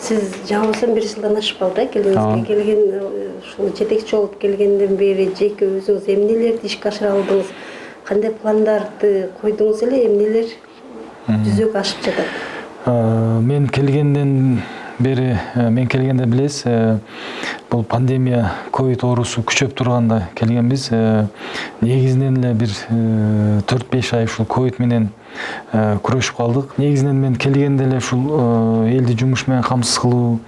Сиз жаңы болсо 1 жылдан ашып калды келиңизге. Келген ушул жетекчи болуп келгенден бери жеке өзүңүз эмнелерди ишке ашыра алдыңыз? Кандай пландарды койдуңуз эле, эмнелер жүзөгө ашып жатат? Мен келгенден бери, мен келгенде билесиз, бул пандемия, ковид оорусу күчөп турганда келгенбиз. Негизинен эле бир 4-5 ай ушул ковид менен күрөшүп калдык. Негизинен мен келгенде эле ушул элди жумуш менен камсыз кылуу,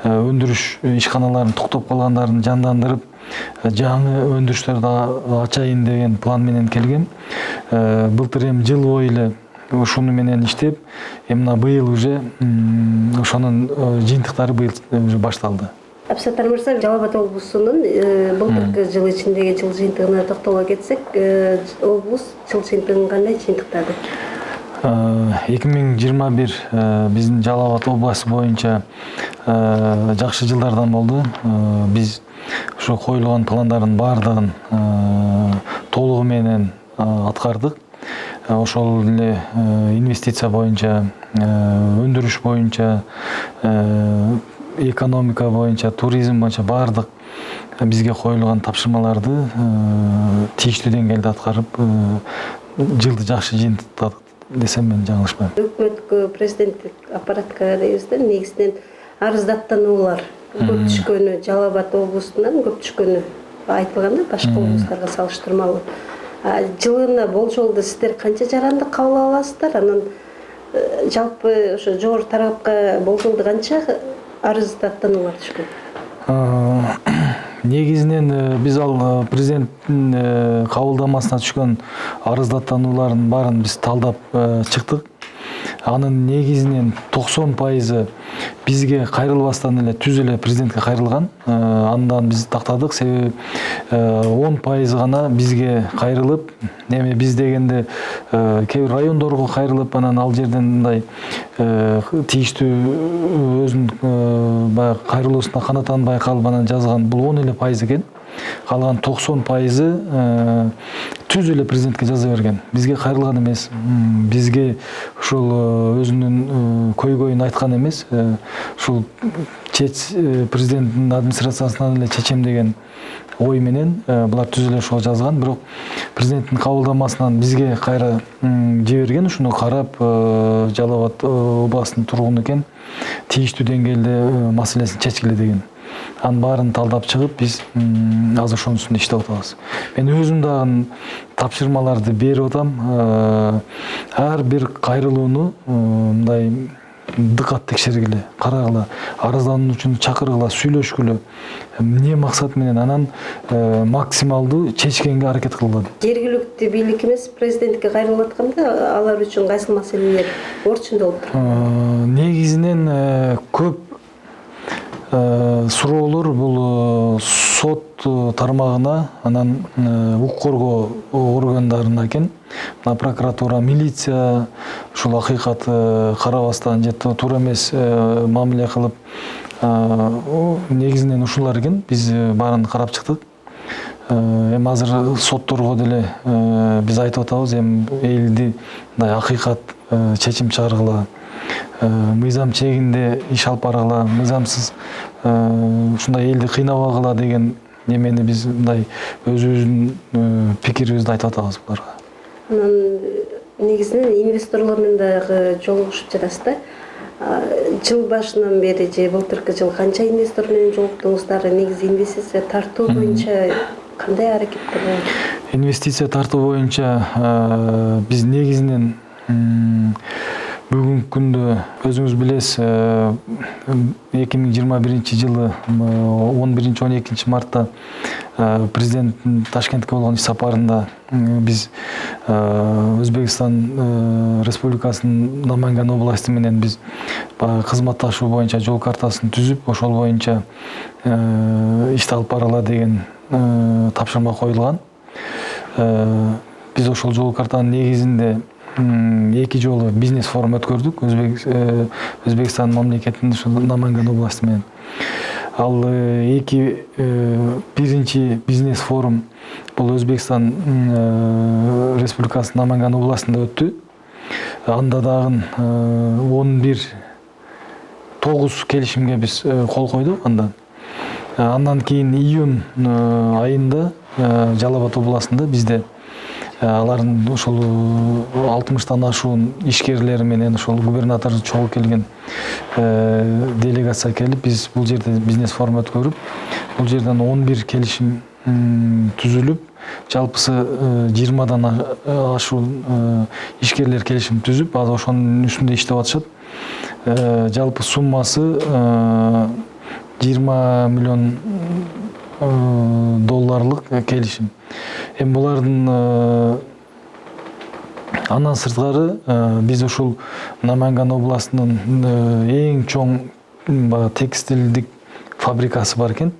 өндүрүш ишканаларын токтоп калгандарын жандандырып, жаңы өндүрүштөрдү ачайын деген план менен келгем. Былтыр эми жыл бою эле ушуну менен иштеп, мына быйыл уже ошонун жыйынтыктары быйыл уже башталды. Абсаттар мырза, Жалал Абад облусунун былтыркы жыл ичиндеги жыл жыйынтыгына токтоло кетсек, облус жыл жыйынтыгын кандай жыйынтыктады? 2021 биздин Жалал Абад областы боюнча жакшы жылдардан болду. Биз ошо коюлган пландардын баардыгын толугу менен аткардык. Ошол эле инвестиция боюнча, өндүрүш боюнча, экономика боюнча, туризм боюнча баардык бизге коюлган тапшырмаларды тийиштүү деңгээлде аткарып, жылды жакшы жыйынтыктадык десем мен жаңылышпайм. Өкмөткө, президенттик аппаратка дейбизде, негизинен арыздаттануулар көп түшкөнү, Жалал Абад облусунан көп түшкөнү айтылганда, башка облустарга салыштырмалуу. Жылына болжолду сиздер канча жаранды кабыл аласыздар? Анан жалпы ошо жогорку тарапка болжолду канча арыздаттануулар түшкөн? Негизинен биз ал президенттин кабылдамасына түшкөн арыздаттануулардын баарын биз талдап чыктык. Анын негизинен 90% бизге кайрылбастан эле түз эле президентке кайрылган. Андан биз тактадык, себеби 10% гана бизге кайрылып, эми биз дегенде кээ бир райондорго кайрылып, анан ал жерден мындай тийиштүү өзүнүн баягы кайрылуусуна канаатанбай калып анан жазган, бул 10% экен. Калган 90% түз эле президентке жаза берген. Бизге кайрылган эмес. Бизге ушул өзүнүн көйгөйүн айткан эмес. Ушул президенттин администрациясынан эле чечем деген ой менен булар түз эле ошол жазган. Бирок президенттин кабылдамасынан бизге кайра жиберген, ушуну карап Жалал Абад областынын тургуну экен, тийиштүү деңгээлде маселесин чечкиле деген. Анын баарын талдап чыгып, биз азыр ошонун үстүндө иштеп атабыз. Мен өзүм дагы тапшырмаларды берип атам. Ар бир кайрылууну мындай дыкат текшергиле, карагыла, арыздануучуну чакыргыла, сүйлөшкүлө, эмне максат менен, анан максималдуу чечкенге аракет кылгыла. Жергиликтүү бийлик эмес, президентке кайрылып атканда алар үчүн кайсы маселелер орчундо болуп турат? Негизинен көп суроолор бул сот тармагына, анан укук коргоо органдарына экен. Прокуратура, милиция ушул акыйкатты карабастан же туура эмес мамиле кылып, негизинен ушулар экен. Биз баарын карап чыктык. Эми азыр сотторго деле биз айтып атабыз, эми элди мындай акыйкат чечим чыгаргыла, мыйзам чегинде иш алып баргыла, мыйзамсыз ушундай элди кыйнабагыла деген немени биз мындай өзүбүздүн пикирибизди айтып атабыз буларга. Анан негизинен инвесторлор менен дагы жолугушуп жатасыздар. Жыл башынан бери же былтыркы жыл канча инвестор менен жолуктуңуздар? Негизи инвестиция тартуу боюнча кандай аракеттер болду? Инвестиция тартуу боюнча биз негизинен бүгүнкү күндө өзүңүз билесиз, 2021 жылы 11-12 мартта президенттин Ташкентке болгон иш сапарында биз Өзбекстан Республикасынын Наманган областы менен биз кызматташуу боюнча жол картасын түзүп, ошол боюнча ишти алып баргыла деген тапшырма коюлган. Биз ошол жол картанын негизинде 2 жолу бизнес форум өткөрдүк Өзбекстан мамлекетинин Наманган областы менен. Ал биринчи бизнес форум бул Өзбекстан Республикасынын Наманган областында өттү. Анда дагы 11 9 келишимге биз кол койдук андан. Андан кийин июнь айында Жалал Абад областында бизде алардын ошол 60тан ашуун ишкерлери менен ошол губернатор чогуу келген делегация келип, биз бул жерде бизнес форум өткөрүп, бул жерден 11 келишим түзүлүп, жалпысы 20дан ашуун ишкерлер келишим түзүп, азыр ошонун үстүндө иштеп атышат. Жалпы суммасы 20 миллион долларлык келишим. Эми булардын андан сырткары биз ушул Наманган областынын эң чоң текстилдик фабрикасы бар экен.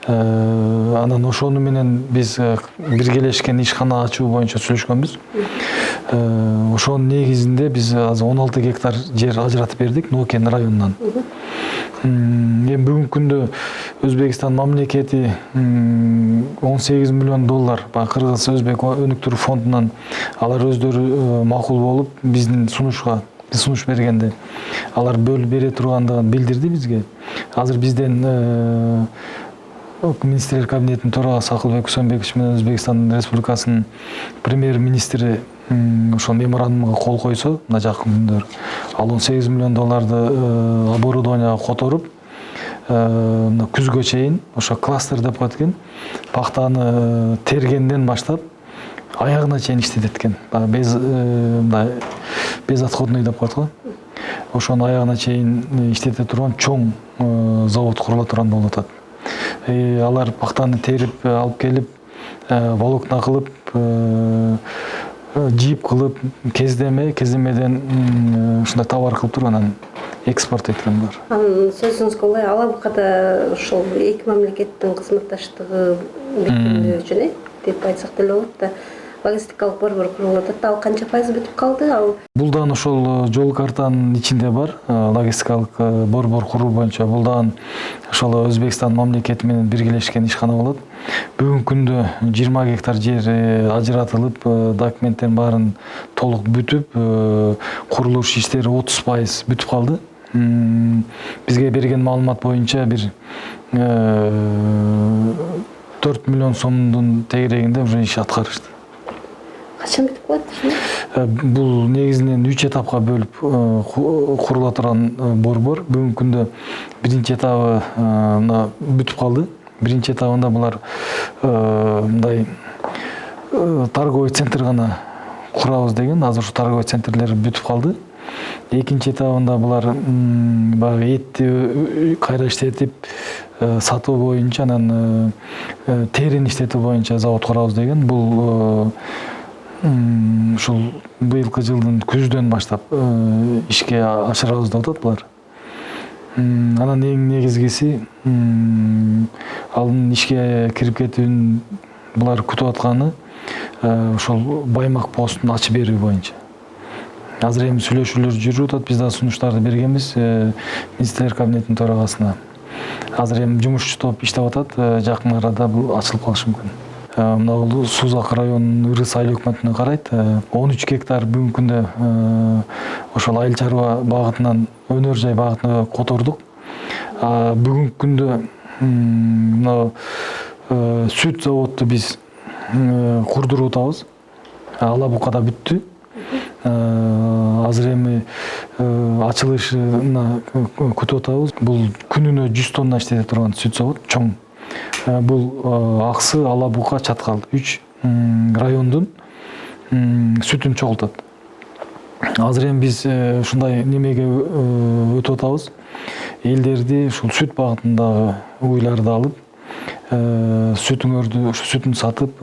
Анан ошону менен биз биргелешкен ишкана ачуу боюнча сүйлөшкөнбүз. Ошонун негизинде биз азыр 16 гектар жер ажыратып бердик Нокен районунан. Эми бүгүнкү күндө Өзбекстан мамлекети 18 миллион доллар Кыргыз Өзбек өнүктүрүү фондунан алар өздөрү макул болуп биздин сунуш бергенде алар бөлүп бере тургандыгын билдирди бизге. Азыр бизден министрлер кабинетинин төрагасы Акылбек Усенбекович менен Өзбекстан Республикасынын премьер-министри ошол меморандумга кол койсо, мына жакын күндөр ал 18 миллион долларды оборудованияга которуп, күзгө чейин ошо кластер деп коет экен, пахтаны тергенден баштап аягына чейин иштетет экен. Безотходный деп коет го. Ошону аягына чейин иштете турган чоң завод курула турган болуп атат. Алар пахтаны терип алып келип, волокна кылып, жип кылып, кездемеден ушундай товар кылып туруп анан экспорт эткен бар. Анын сөзүңүзгө ылайык Алабукада ушул эки мамлекеттин кызматташтыгы бекемдөө үчүн деп айтсак деле болот да. Логистикалык борбор курулуп атат. Ал канча пайыз бүтүп калды? Бул дагы ошол жол картанын ичинде бар. Логистикалык борбор куруу боюнча бул дагы ошол Өзбекстан мамлекети менен биргелешкен ишкана болот. Бүгүнкү күндө 20 гектар жер ажыратылып, документтердин баарын толук бүтүп, курулуш иштери 30% бүтүп калды. Бизге берген маалымат боюнча бир 4 миллион сомдун тегерегинде уже иш аткарышты. Качан бүтүп калат? Бул негизинен 3 этапка бөлүп курула турган борбор. Бүгүнкү күндө биринчи этабы бүтүп калды. Биринчи этабында булар мындай торговый центр гана курабыз деген, азыр ушу торговый центрлер бүтүп калды. Экинчи этабында булар баягы этти кайра иштетип сатуу боюнча, анан терини иштетүү боюнча завод курабыз деген. Бул ушул быйылкы жылдын күздөн баштап ишке ашырабыз деп атат булар. Анан эң негизгиси анын ишке кирип кетүүнүн булар күтүп атканы ошол Баймак постун ачып берүү боюнча. Азыр эми сүйлөшүүлөр жүрүп атат, биз да сунуштарды бергенбиз министрлер кабинетинин төрагасына. Азыр эми жумушчу топ иштеп атат, жакын арада бул ачылып калышы мүмкүн. Мына бул Сузак районунун Ырыс айыл өкмөтүнө карайт. 13 гектар бүгүнкү күндө ошол айыл чарба багытынан өнөр жай багытына котордук. Бүгүнкү күндө мына сүт заводду биз курдуруп атабыз. Алабукада бүттү. Азыр эми ачылышына күтүп атабыз. Бул күнүнө 100 тонна иштете турган сүт завод, чоң. Бул Аксы, Алабука, Чаткал 3 райондун сүтүн чогултат. Азыр эми биз ушундай немеге өтүп атабыз. Элдерди ушул сүт багытындагы уйларды алып, сүтүңөрдү, сүтүн сатып,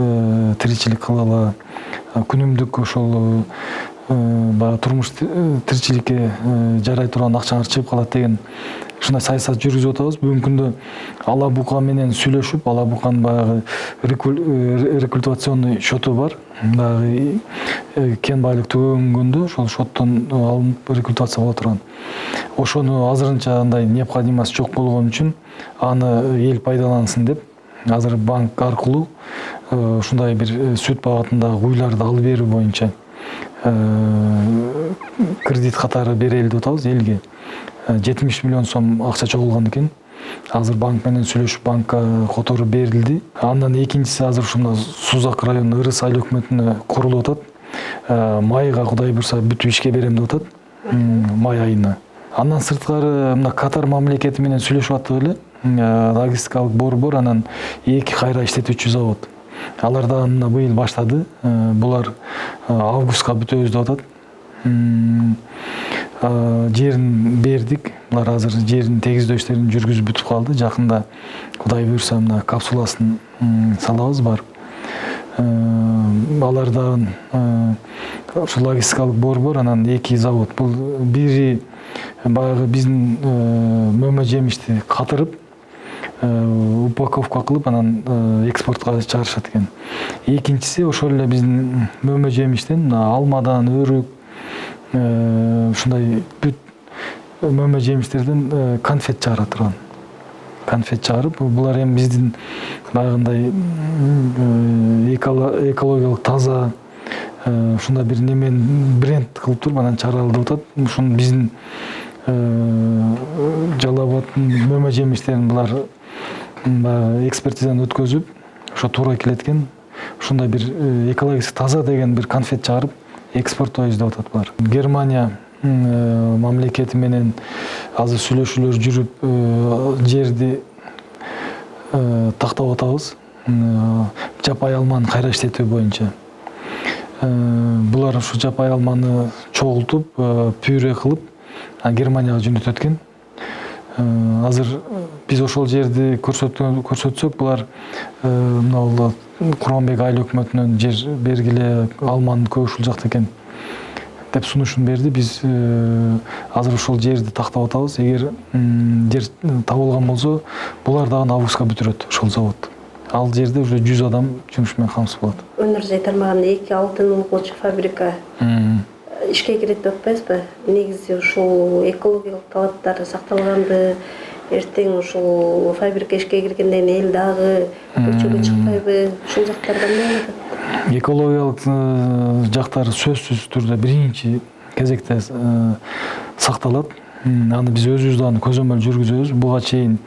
тиричилик кылалы, күнүмдүк ошол баягы турмуш тиричиликке жарай турган акчаңар чыгып калат деген ушундай саясат жүргүзүп атабыз. Бүгүнкү күндө Алабука менен сүйлөшүп, Алабуканын баягы рекультивационный счету бар. Баягы кен байлык түгөнгөндө ошол шоттон алынып рекультивация боло турган. Ошону азырынча андай необходимость жок болгон үчүн аны эл пайдалансын деп, азыр банк аркылуу ушундай бир сүт багытындагы уйларды алып берүү боюнча кредит катары берели деп атабыз элге. 70 миллион сом акча чогулган экен. Азыр банк менен сүйлөшүп банкка которуп берилди. Андан экинчиси азыр ушунда Сузак районунун Ырыс айыл өкмөтүнө курулуп атат. Майга Кудай буйрса бүтүп ишке берем деп атат. Май айына. Андан сырткары мына Катар мамлекети менен сүйлөшүп аттык эле. Логистикалык борбор, анан 2 кайра иштетүүчү завод. Алар да мына быйыл баштады. Булар августка бүтөбүз деп атат. Жерин бердик. Булар азыр жерин тегиздөө иштерин жүргүзүп бүтүп калды. Жакында Кудай буйрса мына капсуласын салабыз бар. Алардан ошо логистикалык борбор, анан 2 завод. Бул бири баягы биздин мөмө жемишти катырып, упаковка кылып, анан экспортко чыгарышат экен. Экинчиси ошол эле биздин мөмө жемиштен, алмадан, өрүк, ушундай бүт мөмө жемиштерден конфет чыгара турган. Конфет чыгарып, булар эми биздин баягындай экологиялык таза ушундай бир немен бренд кылып туруп анан чыгаралы деп атат. Ушун биздин Жалал Абадтын мөмө жемиштерин булар экспертизаны өткөзүп, ошо туура келет экен. Ушундай бир экологически таза деген бир конфет чыгарып экспорттойбуз деп атат булар. Германия мамлекети менен азыр сүйлөшүүлөр жүрүп, жерди тактап атабыз. Жапай алманы кайра иштетүү боюнча. Булар ушу жапай алманы чогултуп, пюре кылып, Германияга жөнөтөт экен. Азыр биз ошол жерди көрсөтсөк, булар мына Куранбек айыл өкмөтүнөн жер бергиле, алманы көп ушул жакта экен деп сунушун берди. Биз азыр ошол жерди тактап атабыз. Эгер жер табылган болсо, булар дагы августка бүтүрөт ошол завод. Ал жерде уже 100 адам жумуш менен камсыз болот. Өнөр жайтармаган 2 алтын улгучу фабрика ишке кирет деп атпайсызбы? Негизи ушул экологиялык талаптар сакталганбы? Эртең ушул фабрика ишке киргенден эл дагы көчөгө чыкпайбы? Ушул жактарда эмне болот? Экологиялык жактары сөзсүз түрдө биринчи кезекте сакталат. Аны биз өзүбүз көзөмөл жүргүзөбүз. Буга чейин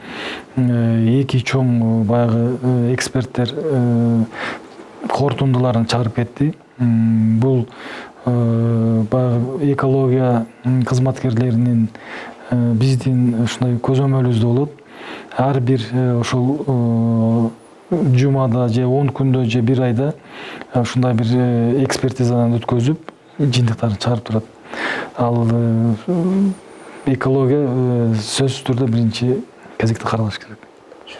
2 чоң баягы эксперттер корутундуларын чыгарып кетти. Бул баягы экология кызматкерлеринин биздин ушундай көзөмөлүбүздө болот. Ар бир ошол жумада же 10 күндө же 1 айда ушундай бир экспертизадан өткөзүп, жыйынтыктарын чыгарып турат. Ал экология сөзсүз түрдө биринчи кезекте каралыш керек.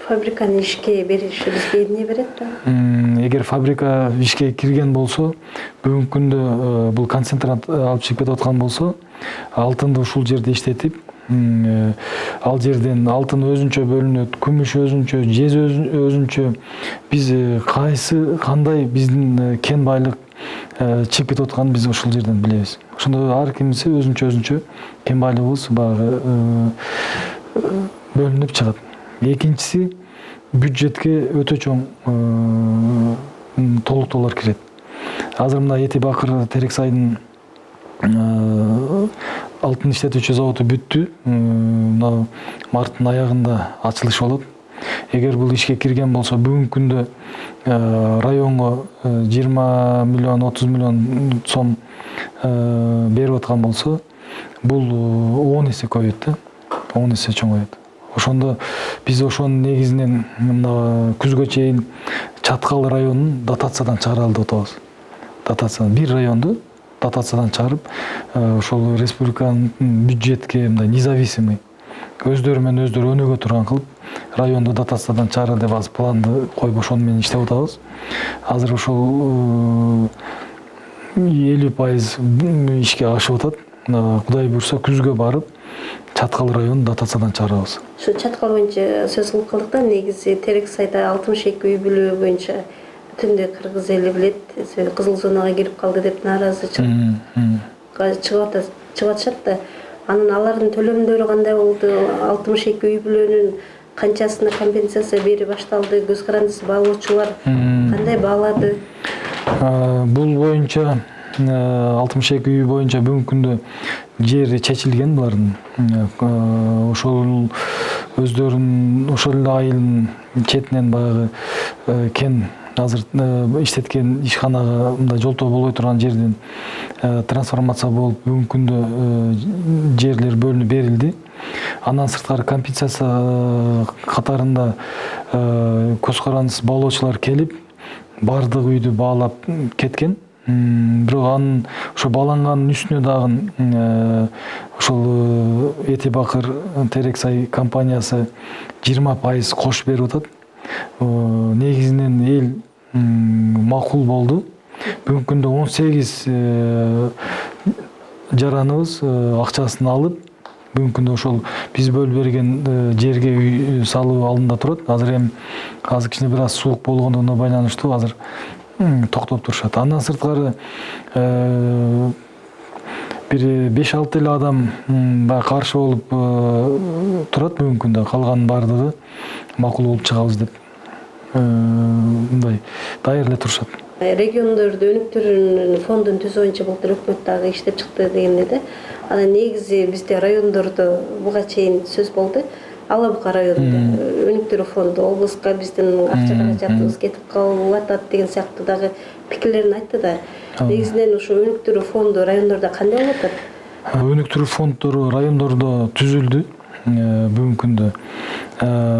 Фабриканы ишке бериши бизге эмне берет да? Эгер фабрика ишке кирген болсо, бүгүнкү күндө бул концентрат алып чыгып кетип аткан болсо, алтынды ушул жерде иштетип, ал жерден алтын өзүнчө бөлүнөт, күмүш өзүнчө, жез өзүнчө. Биз кандай биздин кен байлык чыгып кетип атканын биз ушул жерден билебиз. Ошондо ар кимиси өзүнчө кен байлыгыбыз багы бөлүнүп чыгат. Экинчиси, бюджетке өтө чоң толуктоолор кирет. Азыр мына Эти Бакыр Терексайдын алтын иштетүүчү заводу бүттү. Мына марттын аягында ачылыш болот. Эгер бул ишке кирген болсо, бүгүнкү күндө районго 20 миллион, 30 миллион сом берип аткан болсо, бул 10 эсе көбөйөт да. 10 эсе чоңойот. Ошондо биз ошонун негизинен мына күзгө чейин Чаткал районун дотациядан чыгаралы деп атабыз. Дотациядан бир районду дотациядан чыгарып, ошол республиканын бюджетке мындай независимый өздөрү менен өздөрү өнүгө турган кылып, районду дотациядан чыгаралы деп азыр планды коюп ошону менен иштеп атабыз. Азыр ошол 50% ишке ашып атат. Кудай буйрса күзгө барып Чаткал районун дотациядан чыгарабыз. Ушу Чаткал боюнча сөз кылып калдык да, негизи Терексайда 62 үй бүлөө боюнча бүтүндөй кыргыз эли билет, кызыл зонага кирип калды деп нааразычылык чыгып атышат да. Анын алардын төлөмдөрү кандай болду? 62 үй бүлөнүн канчасына компенсация берип башталды? Көз карандысы багуучулар кандай баалады? Бул боюнча 62 үй боюнча бүгүнкү күндө жери чечилген булардын. Ошол өздөрүнүн ошол эле айылдын четинен баягы кен азыр иштеткен ишканага мындай жолтоо болбой турган жерден трансформация болуп бүгүнкү күндө жерлер бөлүнүп берилди. Андан сырткары компенсация катарында көз карандысыз баалоочулар келип баардык үйдү баалап кеткен. Бирок анын ошо бааланганын үстүнө дагы ошол Эти Бакыр Терексай компаниясы 20% кошуп берип атат. Негизинен эл макул болду. Бүгүнкү күндө 18 жараныбыз акчасын алып, бүгүнкү күндө ошол биз бөлүп берген жерге үй салуу алдында турат. Азыр кичине бир аз суук болгондугуна байланыштуу азыр токтоп турушат. Андан сырткары бир 5-6 эле адам каршы болуп турат бүгүнкү күндө. Калганын баардыгы макул болуп чыгабыз деп мындай даяр эле турушат. Региондорду өнүктүрүүнүн фондун түзүүнчө былтыр өкмөт дагы иштеп чыкты дегенде да. Анан негизи бизде райондордо буга чейин сөз болду. Ала Бука районунда өнүктүрүү фонду облуска биздин акча каражатыбыз кетип калып атат деген сыяктуу дагы пикирлерин айтты да. Негизинен ушу өнүктүрүү фонду райондордо кандай болуп атат? Өнүктүрүү фонддору райондордо түзүлдү. Бүгүнкү күндө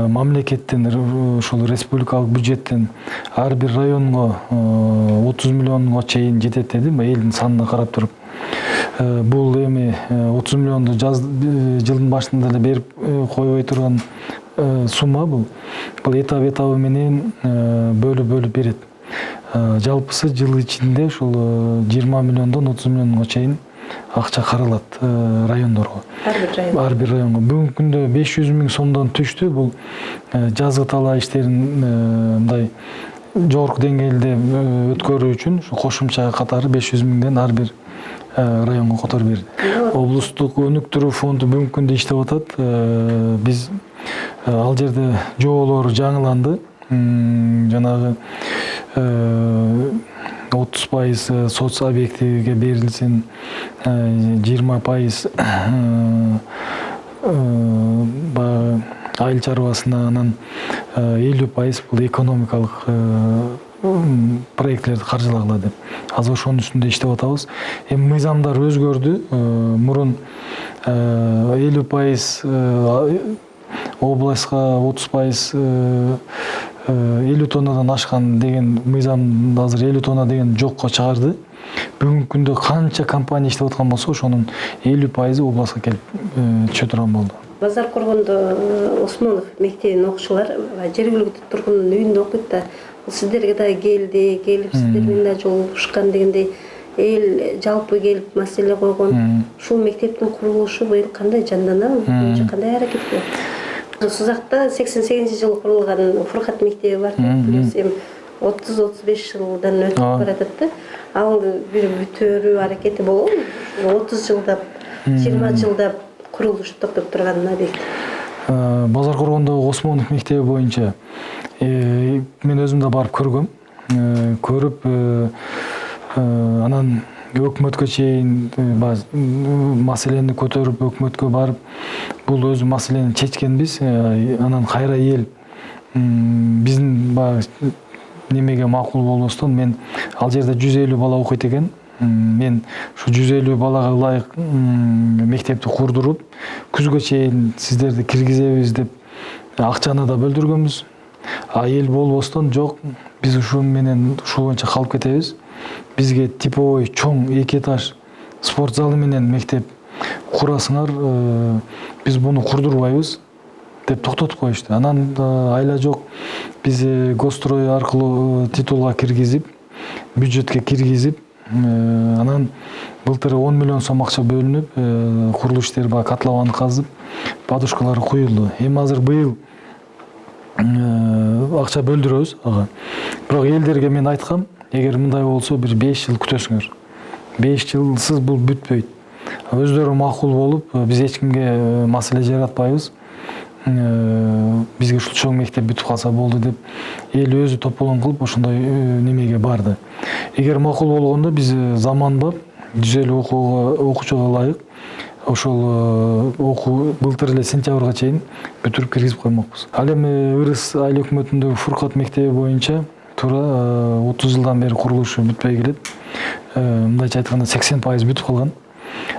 мамлекеттен ошол республикалык бюджеттен ар бир районго 30 миллионго чейин жетет деди, элдин санына карап туруп. Бул эми 30 миллионду жылдын башында эле берип койбой турган сумма бул. Бул этап менен бөлүп берет. Жалпысы жыл ичинде ушул 20 миллиондон 30 миллионго чейин акча каралат райондорго. Ар бир районго. Бүгүнкү күндө 500 миң сомдон түштү. Бул жазгы талаа иштерин мындай жогорку деңгээлде өткөрүү үчүн кошумча катары 500 миңден ар бир районго которуп берди. Облустук өнүктүрүү фонду бүгүнкү күндө иштеп атат. Биз ал жерде жоолор жаңыланды. Жанагы 30% соц объектиге берилсин, 20% айыл чарбасына, анан 50% бул экономикалык проектлерди каржылагыла деп. Азыр ошонун үстүндө иштеп атабыз. Эми мыйзамдар өзгөрдү. Мурун 50% областка, 30% 50 тоннадан ашкан деген мыйзам азыр 50 тонна деген жокко чыгарды. Бүгүнкү күндө канча компания иштеп аткан болсо, ошонун 50% областка келип түшө турган болду. Базар коргондо Осмонов мектебинин окуучулары жергиликтүү тургундун үйүндө окуйт да. Сиздерге да келип сиздер менен да жолугушкан дегендей эл жалпы келип маселе койгон. Ушул мектептин курулушу быйыл кандай жанданабы? Кандай аракет кылат? Сузакта 88-жылы курулган Фуркат мектеби бар. Плюс 30-35 жылдан өтүп баратат да. Ал бир бүтөрүү аракети болобу? 30 жылдап, 20 жылдап курулуш токтоп турган объект. Базар коргондогу Осмонов мектеби боюнча мен өзүм да барып көргөм. Көрүп анан өкмөткө чейин маселени көтөрүп өкмөткө барып бул өзү маселени чечкенбиз. Анан кайра эл биздин немеге макул болбостон мен ал жерде 150 бала окуйт экен. Мен ушу 150 балага ылайык мектепти курдуруп, күзгө чейин сиздерди киргизебиз деп акчаны да бөлдүргөнбүз. Эл болбостон жок, биз ушул боюнча калып кетебиз. Бизге типовой чоң 2 этаж спорт залы менен мектеп курасыңар, биз буну курдурбайбыз деп токтотуп коюшту. Анан айла жок, биз Госстрой аркылуу титулга киргизип, бюджетке киргизип, анан былтыр 10 миллион сом акча бөлүнүп, курулуш иштери котлован казып, подушкалары куюлду. Эми азыр быйыл акча бөлдүрөбүз ага. Бирок элдерге мен айткам, эгер мындай болсо бир 5 жыл күтөсүңөр. 5 жылсыз бул бүтпөйт. Өздөрү макул болуп, биз эч кимге маселе жаратпайбыз. бизге ушул чоң мектеп бүтүп калса болду деп эл өзү тополоң кылып ошондой немеге барды. Эгер макул болгондо биз заманбап түзөлүү окуучуга ылайык ошол окуу былтыр эле сентябрга чейин бүтүрүп киргизип коймокпуз. Ал эми Ырыс айыл өкмөтүндөгү Фуркат мектеби боюнча туура 30 жылдан бери курулушу бүтпөй келет. Мындайча айтканда 80% бүтүп калган.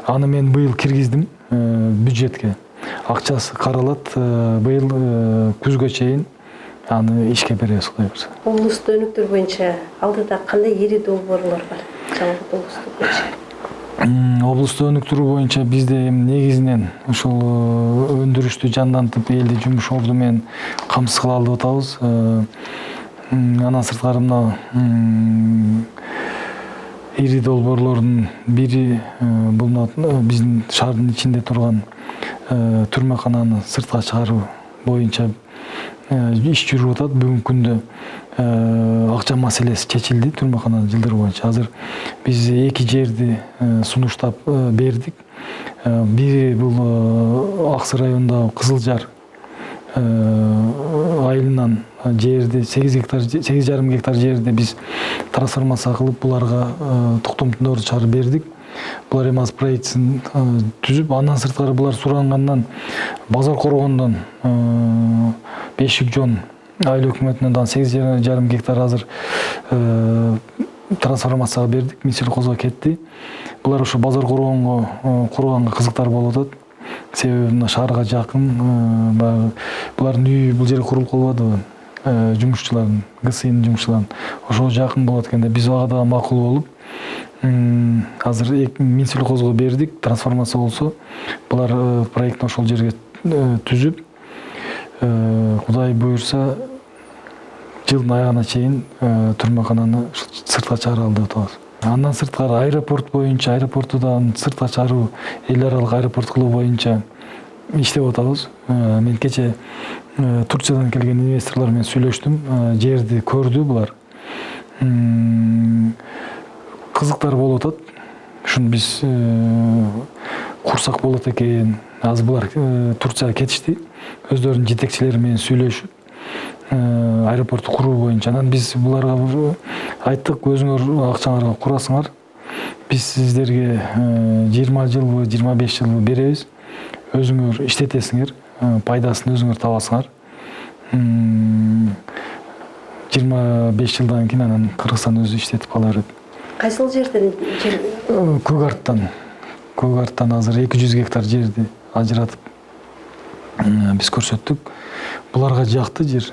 Аны мен быйыл киргиздим бюджетке. Акчасы каралат, быйыл күзгө чейин аны ишке беребиз Кудай буйрса. Облустук өнүктүрүү боюнча алдыда кандай ири долбоорлор бар? Жалпы облустук боюнча. Облустук өнүктүрүү боюнча бизде негизинен ушул өндүрүштү жандантып, элди жумуш орду менен камсыз кыла алып атабыз. Андан сырткары мына ири долбоорлордун бири бул биздин шаардын ичинде турган түрмөкананы сыртка чыгаруу боюнча иш жүрүп атат. Бүгүнкү күндө акча маселеси чечилди түрмөкананы жылдыруу боюнча. Азыр биз 2 жерди сунуштап бердик. Бири бул Аксы районундагы Кызылжар айылынан жерди 8,5 гектар жерди биз трансформация кылып буларга токтомдорду чыгарып бердик. Булар эми азыр проектин түзүп, андан сырткары булар сурангандан Базар Коргондон Бешик Жон айыл өкмөтүнөн дагы 8,5 гектар азыр трансформацияга бердик. Минсельхозго кетти. Булар ошо Базар Коргонго курганга кызыктар болуп атат. Себеби мына шаарга жакын, баягы булардын үйү бул жерге курулуп калбадыбы? Жумушчулардын, ГСИнин жумушчуларынын ошого жакын болот экен деп биз ага дагы макул болуп, азыр Минсельхозго бердик. Трансформация болсо, булар проектин ошол жерге түзүп, Кудай буйрса, жылдын аягына чейин түрмөкананы сыртка чыгара алып атабыз. Андан сырткары аэропорт боюнча, аэропортудан сыртка чыгаруу, эл аралык аэропорт кылуу боюнча иштеп атабыз. Мен кече Турциядан келген инвесторлор менен сүйлөштүм. Жерди көрдү булар. Кызыктар болуп атат. Ушуну биз курсак болот экен. Азыр булар Турцияга кетишти. Өздөрүнүн жетекчилери менен сүйлөшүп, аэропортту куруу боюнча. Анан биз буларга айттык, өзүңөр акчаңарга курасыңар. Биз сиздерге 20 жылбы, 25 жылбы беребиз. Өзүңөр иштетесиңер, пайдасын өзүңөр табасыңар. 25 жылдан кийин анан Кыргызстан өзү иштетип кала берет. Кайсыл жерден? Көгарттан азыр 200 гектар жерди ажыратып биз көрсөттүк. Буларга жакты жер.